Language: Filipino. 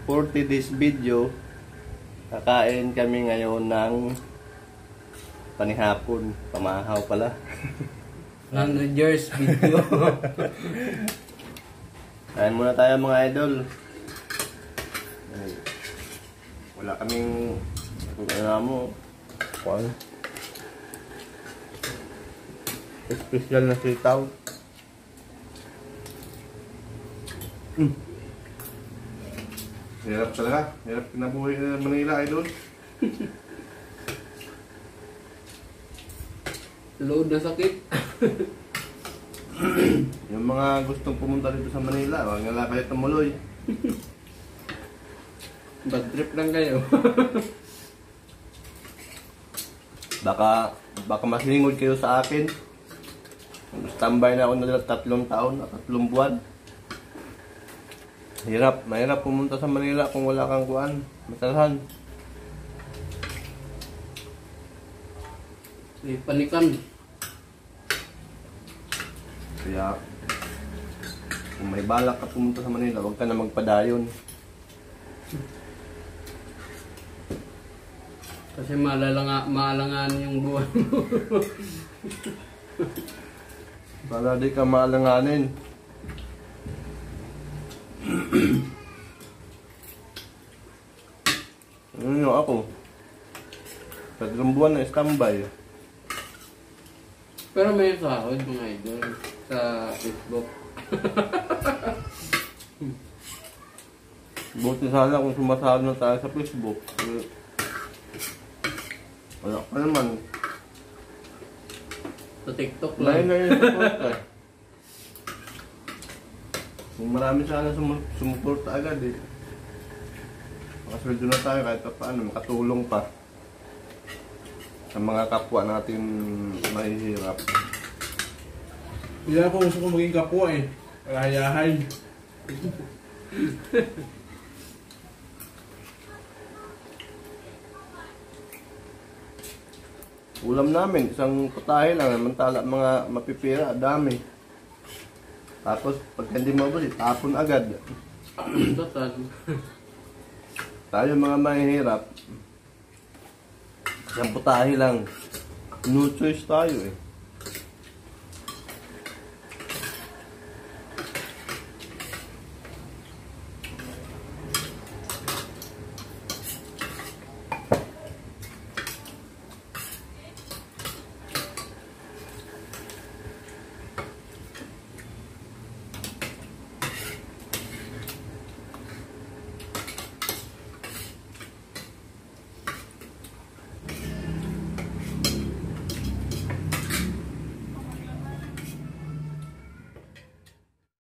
for today's video, kakain kami ngayon ng panihapon. Pamahaw pala. 100 years video. Kain muna tayo mga idol. Wala kaming mo. Special na sitaw. Hirap talaga. Hirap kinabuhi ng Manila, idol. Load na sakit. Yung mga gustong pumunta dito sa Manila, huwag nga lang kayo tumuloy. Bad trip lang kayo. Baka maslingod kayo sa akin. Standby na ako na 3 taon at 3 buwan. Mahirap pumunta sa Manila kung wala kang kuan, masalahan. Panikan. Kaya kung may balak ka pumunta sa Manila, huwag ka na magpadayon. Kasi maalangan yung buwan mo. Para di ka maalanganin. Ano ako? 3 buwan na standby. Pero may sahod mga idol sa Facebook. Buti sana kung sumasahod na tayo sa Facebook. Wala pa naman. Sa TikTok Lain lang. na yung support eh. Kung marami sana sumuporta agad eh. Makasweldo na tayo kahit pa paano, makatulong pa sa mga kapwa natin mahihirap. Hindi na po gusto ko maging kapwa eh. Kalayahay. Ulam namin, isang putahe lang, samantala mga mapipira, dami. Tapos pag hindi maubos, tapon agad. Total. Tayo mga mahihirap, isang putahe lang. No choice tayo eh.